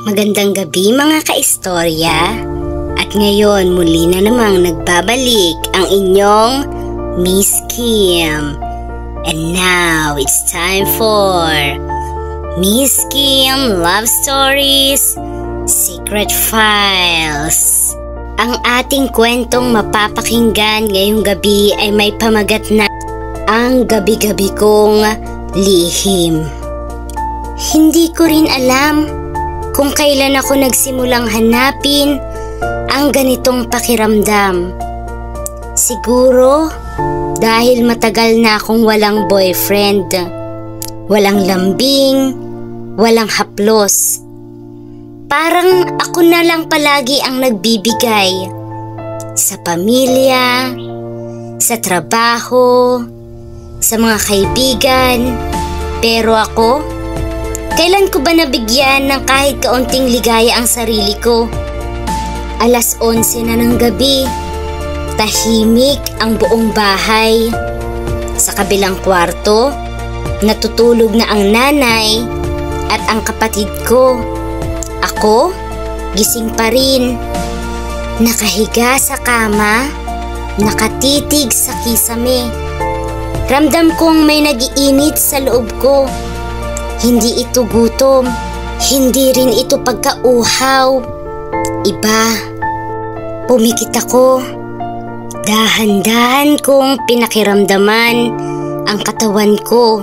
Magandang gabi mga kaistorya. At ngayon muli na namang nagbabalik ang inyong Miss Kim. And now it's time for Miss Kim Love Stories Secret Files. Ang ating kwentong mapapakinggan ngayong gabi ay may pamagat na Ang Gabi-Gabi Kong Lihim. Hindi ko rin alam kung kailan ako nagsimulang hanapin ang ganitong pakiramdam. Siguro dahil matagal na akong walang boyfriend, walang lambing, walang haplos. Parang ako na lang palagi ang nagbibigay sa pamilya, sa trabaho, sa mga kaibigan. Pero ako, kailan ko ba nabigyan ng kahit kaunting ligaya ang sarili ko? 11:00 na ng gabi, tahimik ang buong bahay. Sa kabilang kwarto, natutulog na ang nanay at ang kapatid ko. Ako, gising pa rin, nakahiga sa kama, nakatitig sa kisame. Ramdam kong may nag-iinit sa loob ko. Hindi ito gutom, hindi rin ito pagkauhaw. Iba. Pumikit ako. Dahan-dahan kong pinakiramdaman ang katawan ko.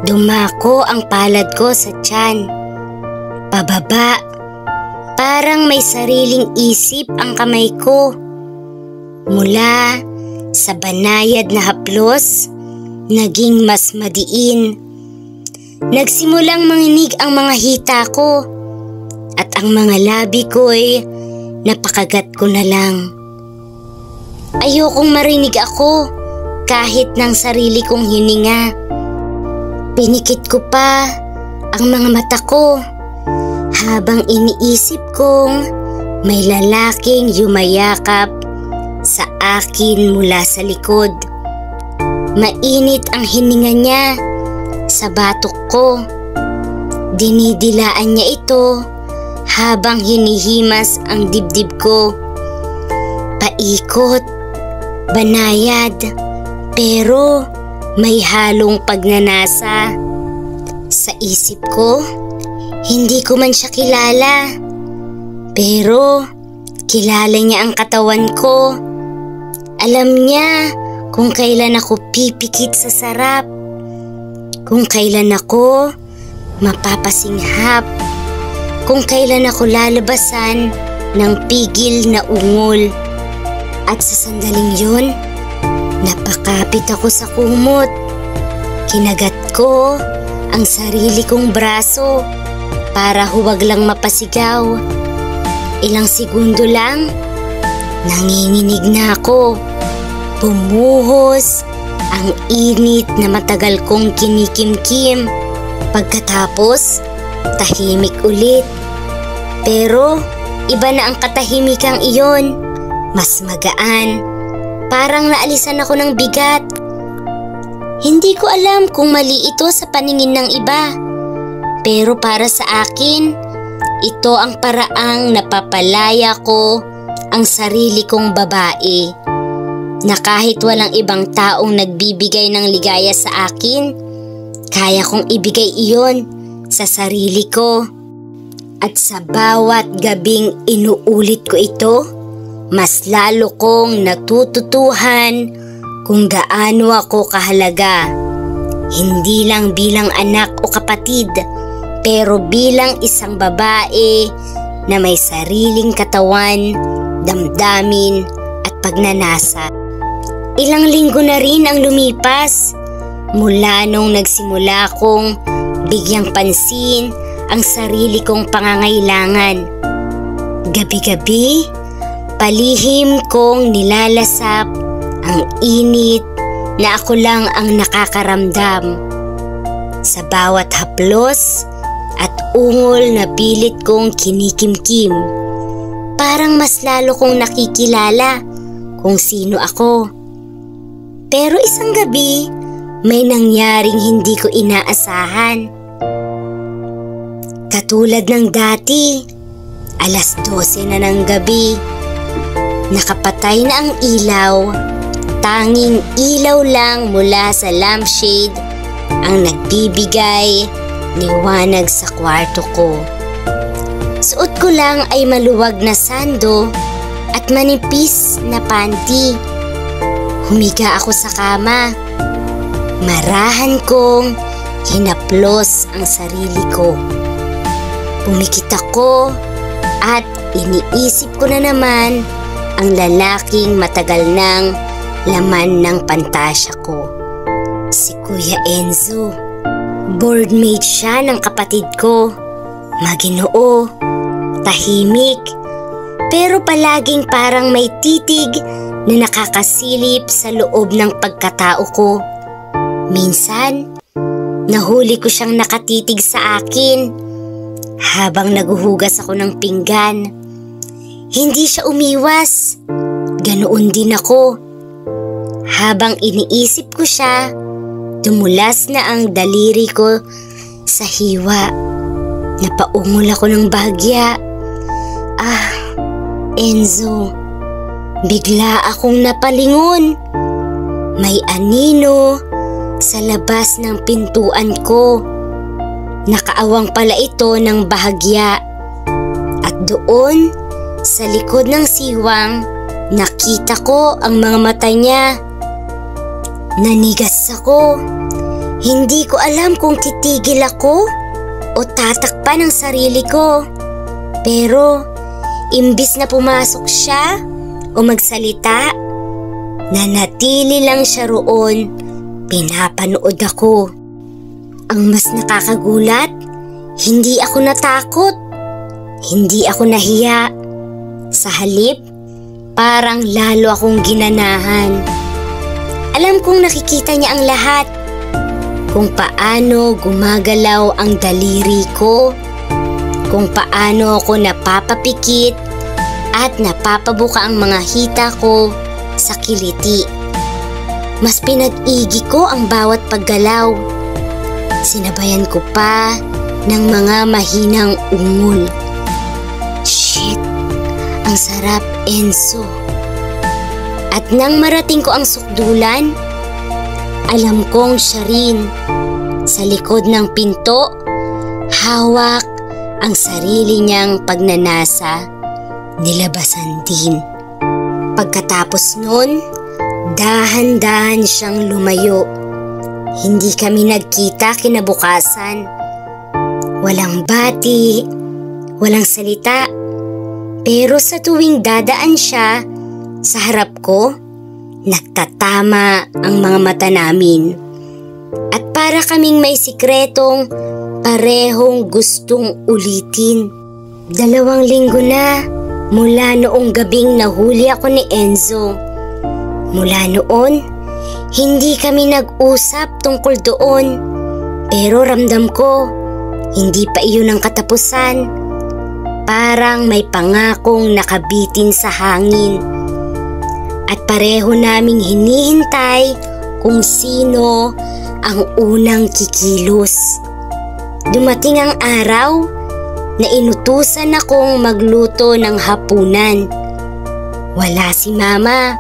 Dumako ang palad ko sa tiyan. Pababa. Parang may sariling isip ang kamay ko. Mula sa banayad na haplos, naging mas madiin. Nagsimulang manginig ang mga hita ko at ang mga labi ko'y napakagat ko na lang. Ayokong marinig ako kahit ng sarili kong hininga. Pinikit ko pa ang mga mata ko habang iniisip kong may lalaking yumayakap sa akin mula sa likod. Mainit ang hininga niya sa batok ko. Dinidilaan niya ito habang hinihimas ang dibdib ko. Paikot, banayad, pero may halong pagnanasa. Sa isip ko, hindi ko man siya kilala, pero kilala niya ang katawan ko. Alam niya kung kailan ako pipikit sa sarap, kung kailan ako mapapasinghap, kung kailan ako lalabasan ng pigil na ungol. At sa sandaling yun, napakapit ako sa kumot. Kinagat ko ang sarili kong braso para huwag lang mapasigaw. Ilang segundo lang, nanginginig na ako. Bumuhos ang init na matagal kong kinikimkim. Pagkatapos, tahimik ulit. Pero iba na ang katahimikang iyon. Mas magaan. Parang naalisan ako ng bigat. Hindi ko alam kung mali ito sa paningin ng iba. Pero para sa akin, ito ang paraang napapalaya ko ang sarili kong babae. Na kahit walang ibang taong nagbibigay ng ligaya sa akin, kaya kong ibigay iyon sa sarili ko. At sa bawat gabing inuulit ko ito, mas lalo kong natututuhan kung gaano ako kahalaga. Hindi lang bilang anak o kapatid, pero bilang isang babae na may sariling katawan, damdamin at pagnanasa. Ilang linggo na rin ang lumipas mula nung nagsimula kong bigyang pansin ang sarili kong pangangailangan. Gabi-gabi, palihim kong nilalasap ang init na ako lang ang nakakaramdam. Sa bawat haplos at ungol na pilit kong kinikimkim, parang mas lalo kong nakikilala kung sino ako. Pero isang gabi, may nangyaring hindi ko inaasahan. Katulad ng dati, 12:00 na ng gabi. Nakapatay na ang ilaw. Tanging ilaw lang mula sa lampshade ang nagbibigay liwanag sa kwarto ko. Suot ko lang ay maluwag na sando at manipis na panty. Humiga ako sa kama. Marahan kong hinaplos ang sarili ko. Pumikit ako at iniisip ko na naman ang lalaking matagal nang laman ng pantasya ko. Si Kuya Enzo. Boardmate siya ng kapatid ko. Maginoo, tahimik, pero palaging parang may titig na nakakasilip sa loob ng pagkatao ko. Minsan, nahuli ko siyang nakatitig sa akin habang naguhugas ako ng pinggan. Hindi siya umiwas. Ganoon din ako. Habang iniisip ko siya, dumulas na ang daliri ko sa hiwa. Napaungol ako ng bahagya. Enzo, bigla akong napalingon. May anino sa labas ng pintuan ko. Nakaawang pala ito ng bahagya. At doon, sa likod ng siwang, nakita ko ang mga mata niya. Nanigas ako. Hindi ko alam kung titigil ako o tatakpan ang sarili ko. Pero, imbis na pumasok siya o magsalita, nanatili lang siya roon. Pinapanood ako. Ang mas nakakagulat, hindi ako natakot. Hindi ako nahiya. Sa halip, parang lalo akong ginanahan. Alam kong nakikita niya ang lahat. Kung paano gumagalaw ang daliri ko. Kung paano ako napapapikit at napapabuka ang mga hita ko sa kiliti. Mas pinag-igi ko ang bawat paggalaw. Sinabayan ko pa ng mga mahinang ungol. Shit, ang sarap, Enzo. At nang marating ko ang sukdulan, alam kong siya rin. Sa likod ng pinto, hawak ang sarili niyang pagnanasa. Nilabasan din. Pagkatapos nun, dahan-dahan siyang lumayo. Hindi kami nagkita kinabukasan. Walang bati, walang salita. Pero sa tuwing dadaan siya sa harap ko, nagtatama ang mga mata namin. At para kaming may sikretong parehong gustong ulitin. 2 linggo na mula noong gabing nahuli ako ni Enzo. Mula noon, hindi kami nag-usap tungkol doon. Pero ramdam ko, hindi pa iyon ang katapusan. Parang may pangakong nakabitin sa hangin. At pareho naming hinihintay kung sino ang unang kikilos. Dumating ang araw na inutusan akong magluto ng hapunan. Wala si Mama.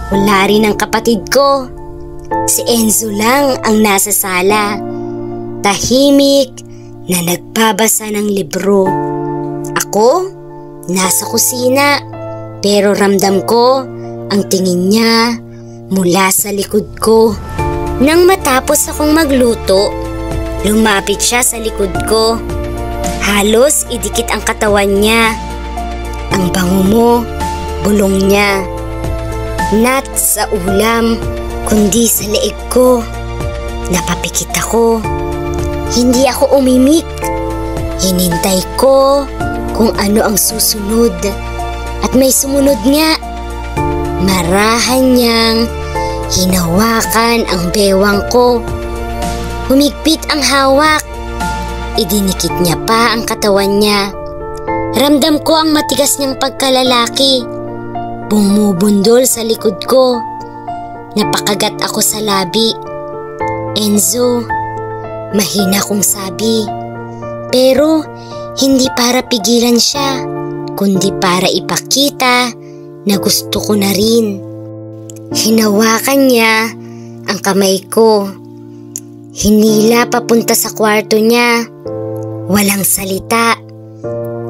Wala rin ang kapatid ko. Si Enzo lang ang nasa sala. Tahimik na nagbabasa ng libro. Ako, nasa kusina. Pero ramdam ko ang tingin niya mula sa likod ko. Nang matapos akong magluto, lumapit siya sa likod ko. Halos idikit ang katawan niya. Ang bango mo, bulong niya. Not sa ulam, kundi sa leeg ko. Napapikit ako. Hindi ako umimik. Hinintay ko kung ano ang susunod. At may sumunod nga. Marahan niyang hinawakan ang bewang ko. Humigpit ang hawak. Idinikit niya pa ang katawan niya. Ramdam ko ang matigas niyang pagkalalaki. Bumubundol sa likod ko. Napakagat ako sa labi. Enzo, mahina kong sabi. Pero hindi para pigilan siya, kundi para ipakita na gusto ko na rin. Hinawakan niya ang kamay ko. Hinila papunta sa kwarto niya. Walang salita.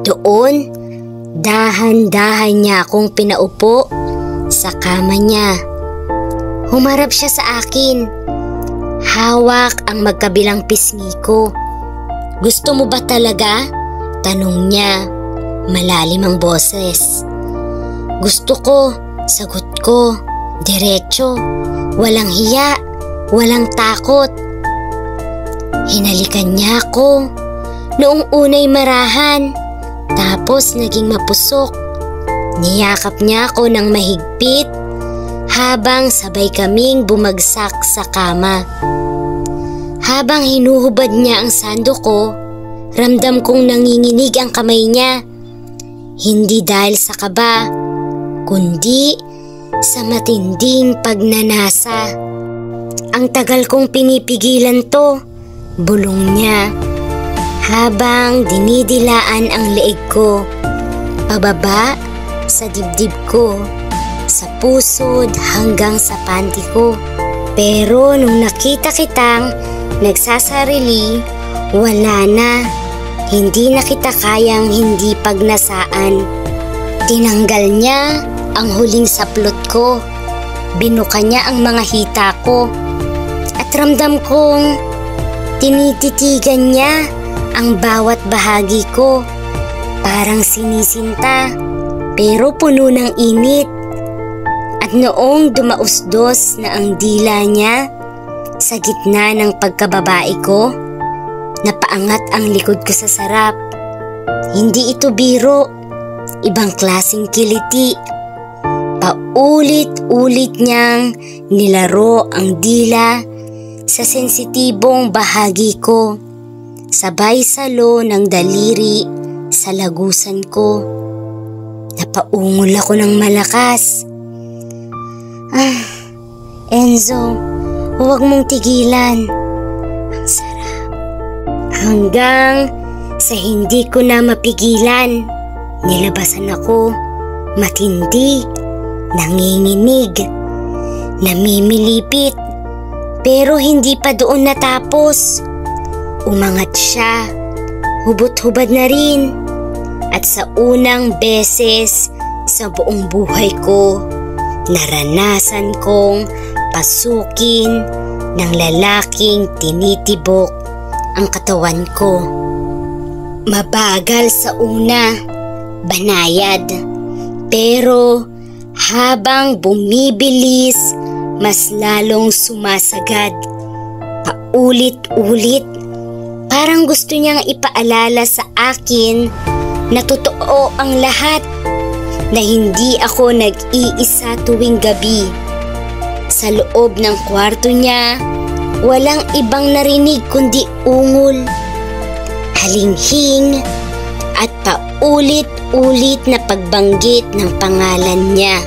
Doon, dahan-dahan niya akong pinaupo sa kama niya. Humarap siya sa akin. Hawak ang magkabilang pisngi ko. "Gusto mo ba talaga?" tanong niya. Malalim ang boses. "Gusto ko," sagot ko. Diretso, walang hiya, walang takot. Hinalikan niya ako. Noong unay marahan, tapos naging mapusok. Niyakap niya ako ng mahigpit habang sabay kaming bumagsak sa kama. Habang hinuhubad niya ang sando ko, ramdam kong nanginginig ang kamay niya. Hindi dahil sa kaba, kundi sa matinding pagnanasa. Ang tagal kong pinipigilan to, bulong niya, habang dinidilaan ang leeg ko, pababa sa dibdib ko, sa pusod hanggang sa panty ko. Pero nung nakita kitang nagsasarili, wala na. Hindi na kita kayang hindi pagnasaan. Tinanggal niya ang huling saplot ko. Binuka niya ang mga hita ko. At ramdam kong tinititigan niya ang bawat bahagi ko. Parang sinisinta, pero puno ng init. At noong dumausdos na ang dila niya sa gitna ng pagkababae ko, napaangat ang likod ko sa sarap. Hindi ito biro, ibang klaseng kiliti. Paulit-ulit niyang nilaro ang dila sa sensitibong bahagi ko, sabay salo ng daliri sa lagusan ko. Napaungol ako ng malakas. Enzo, huwag mong tigilan. Ang sarap. Hanggang sa hindi ko na mapigilan, nilabasan ako. Matindi, nanginginig, namimilipit. Pero hindi pa doon natapos. Umangat siya, hubot-hubad na rin. At sa unang beses sa buong buhay ko, naranasan kong pasukin ng lalaking tinitibok ang katawan ko. Mabagal sa una, banayad, pero habang bumibilis, mas lalong sumasagad. Paulit-ulit, parang gusto niyang ipaalala sa akin na totoo ang lahat, na hindi ako nag-iisa tuwing gabi. Sa loob ng kwarto niya, walang ibang narinig kundi ungol, halinghing, at paulit-ulit na pagbanggit ng pangalan niya.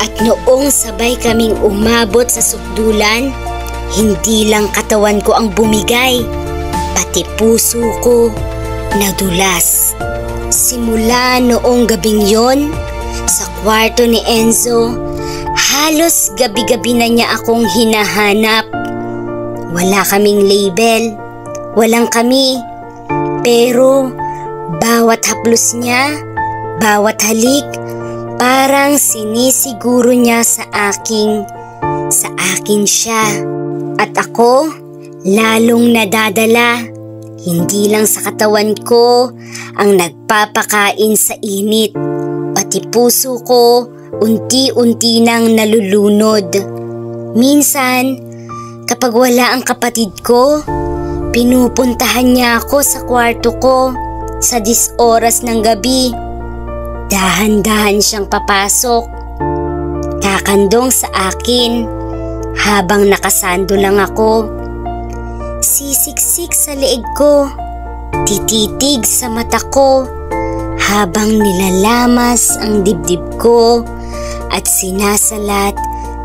At noong sabay kaming umabot sa sukdulan, hindi lang katawan ko ang bumigay, pati puso ko nadulas. Simula noong gabing yon, sa kwarto ni Enzo, halos gabi-gabi na niya akong hinahanap. Wala kaming label, walang kami, pero bawat haplos niya, bawat halik, parang sinisiguro niya sa akin siya. At ako, lalong nadadala. Hindi lang sa katawan ko ang nagpapakain sa init, pati puso ko unti-unti nang nalulunod. Minsan, kapag wala ang kapatid ko, pinupuntahan niya ako sa kwarto ko sa 10 oras ng gabi. Dahan-dahan siyang papasok, kakandong sa akin habang nakasando lang ako. Sisiksik sa leeg ko, tititig sa mata ko habang nilalamas ang dibdib ko at sinasalat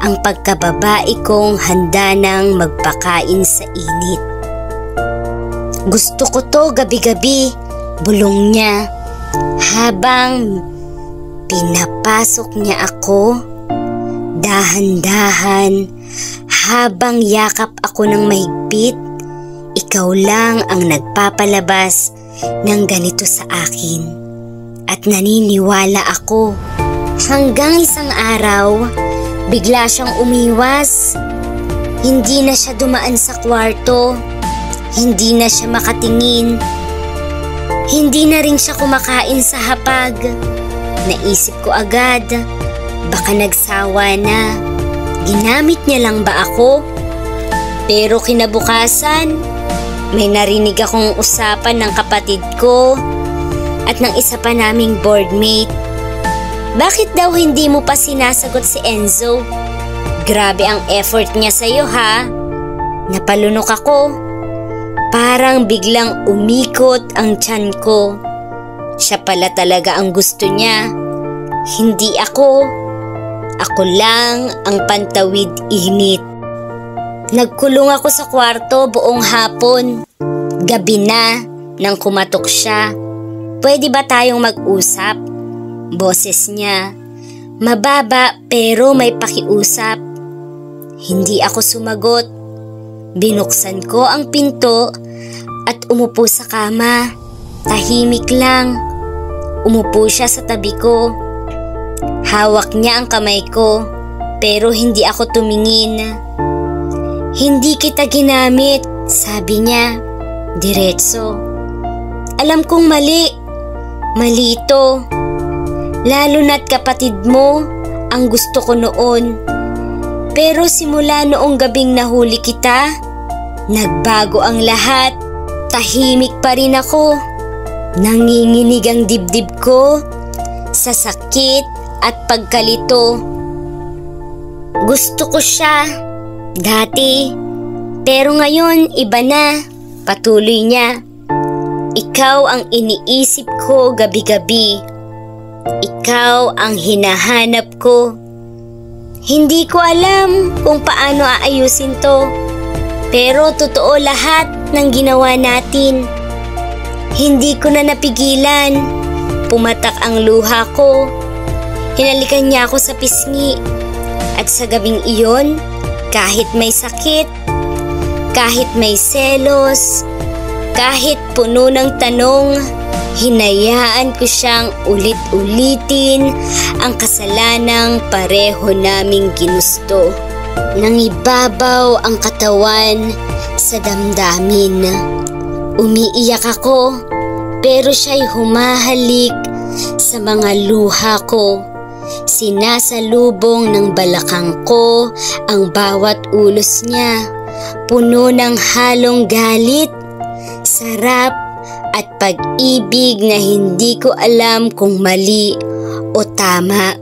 ang pagkababae kong handa nang magpakain sa init. Gusto ko to gabi-gabi, bulong niya. Habang pinapasok niya ako, dahan-dahan, habang yakap ako ng mahigpit, ikaw lang ang nagpapalabas ng ganito sa akin. At naniniwala ako. Hanggang isang araw, bigla siyang umiwas. Hindi na siya dumaan sa kwarto. Hindi na siya makatingin. Hindi na rin siya kumakain sa hapag. Naisip ko agad, baka nagsawa na. Ginamit niya lang ba ako? Pero kinabukasan, may narinig akong usapan ng kapatid ko at ng isa pa naming boardmate. Bakit daw hindi mo pa sinasagot si Enzo? Grabe ang effort niya sa'yo ha. Napalunok ako. Parang biglang umikot ang tiyan ko. Siya pala talaga ang gusto niya. Hindi ako. Ako lang ang pantawid init. Nagkulong ako sa kwarto buong hapon. Gabi na nang kumatok siya. Pwede ba tayong mag-usap? Boses niya. Mababa pero may pakiusap. Hindi ako sumagot. Binuksan ko ang pinto at umupo sa kama. Tahimik lang. Umupo siya sa tabi ko. Hawak niya ang kamay ko pero hindi ako tumingin. Hindi kita ginamit, sabi niya. Diretso. Alam kong mali. Mali ito. Lalo na't kapatid mo ang gusto ko noon. Pero simula noong gabing nahuli kita, nagbago ang lahat. Tahimik pa rin ako. Nanginginig ang dibdib ko sa sakit at pagkalito. Gusto ko siya dati, pero ngayon iba na. Patuloy niya. Ikaw ang iniisip ko gabi-gabi. Ikaw ang hinahanap ko. Hindi ko alam kung paano aayusin to. Pero totoo lahat ng ginawa natin. Hindi ko na napigilan. Pumatak ang luha ko. Hinalikan niya ako sa pisngi. At sa gabing iyon, kahit may sakit, kahit may selos, kahit puno ng tanong, hinayaan ko siyang ulit-ulitin ang kasalanang pareho naming ginusto. Nangibabaw ang katawan sa damdamin. Umiiyak ako pero siya'y humahalik sa mga luha ko. Sinasalubong ng balakang ko ang bawat ulos niya. Puno ng halong galit, sarap at pag-ibig na hindi ko alam kung mali o tama.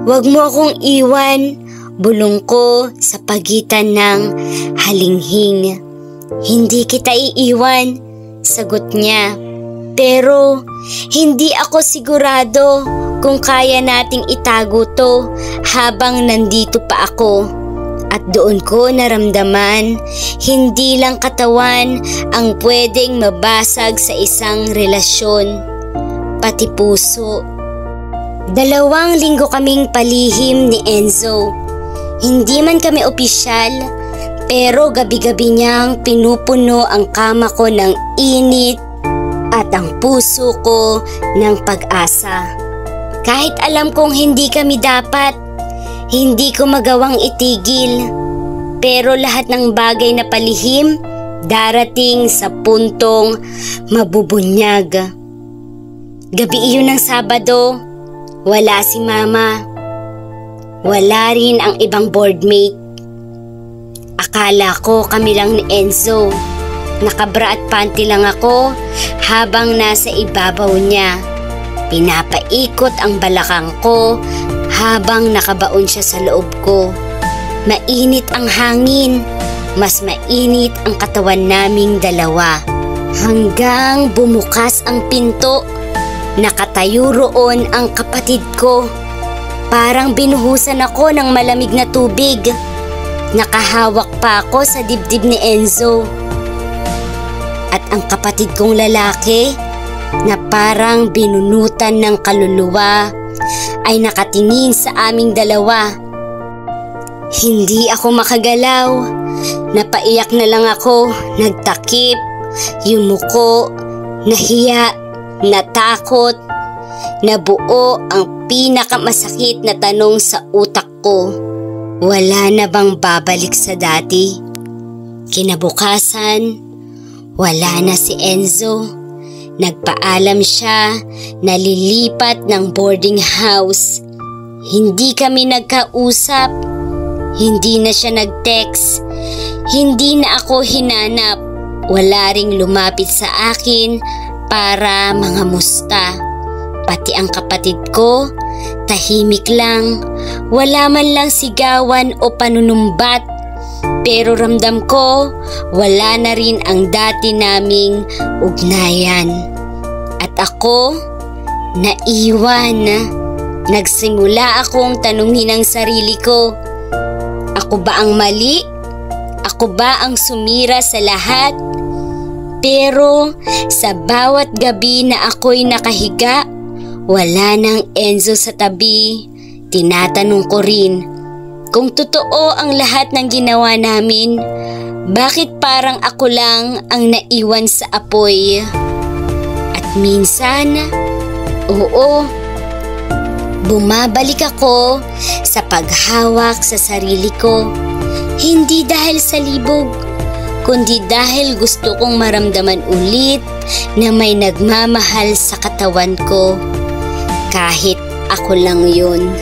Huwag mo akong iwan, bulong ko sa pagitan ng halinghing. Hindi kita iiwan, sagot niya. Pero hindi ako sigurado kung kaya nating itago to habang nandito pa ako. At doon ko naramdaman, hindi lang katawan ang pwedeng mabasag sa isang relasyon, pati puso. 2 linggo kaming palihim ni Enzo. Hindi man kami opisyal, pero gabi-gabi niyang pinupuno ang kama ko ng init at ang puso ko ng pag-asa. Kahit alam kong hindi kami dapat, hindi ko magawang itigil. Pero lahat ng bagay na palihim, darating sa puntong mabubunyag. Gabi iyon ng Sabado, wala si Mama. Wala rin ang ibang boardmate. Akala ko kami lang ni Enzo. Nakabra at panty lang ako habang nasa ibabaw niya. Pinapaikot ang balakang ko habang nakabaon siya sa loob ko. Mainit ang hangin, mas mainit ang katawan naming dalawa. Hanggang bumukas ang pinto, nakatayo roon ang kapatid ko. Parang binuhusan ako ng malamig na tubig. Nakahawak pa ako sa dibdib ni Enzo. At ang kapatid kong lalaki na parang binunutan ng kaluluwa ay nakatingin sa aming dalawa. Hindi ako makagalaw. Napaiyak na lang ako, nagtakip, yumuko, nahiya, natakot. Nabuo ang pinakamasakit na tanong sa utak ko. Wala na bang babalik sa dati? Kinabukasan, wala na si Enzo. Nagpaalam siya na lilipat ng boarding house. Hindi kami nagkausap. Hindi na siya nag-text. Hindi na ako hinanap. Wala ring lumapit sa akin para mangamusta. Pati ang kapatid ko, tahimik lang. Wala man lang sigawan o panunumbat. Pero ramdam ko, wala na rin ang dati naming ugnayan. At ako, naiwan. Nagsimula akong tanungin ang sarili ko. Ako ba ang mali? Ako ba ang sumira sa lahat? Pero sa bawat gabi na ako'y nakahiga, wala nang Enzo sa tabi. Tinatanong ko rin, kung totoo ang lahat ng ginawa namin, bakit parang ako lang ang naiwan sa apoy? At minsan, oo, bumabalik ako sa paghawak sa sarili ko. Hindi dahil sa libog, kundi dahil gusto kong maramdaman ulit na may nagmamahal sa katawan ko. Kahit ako lang yun.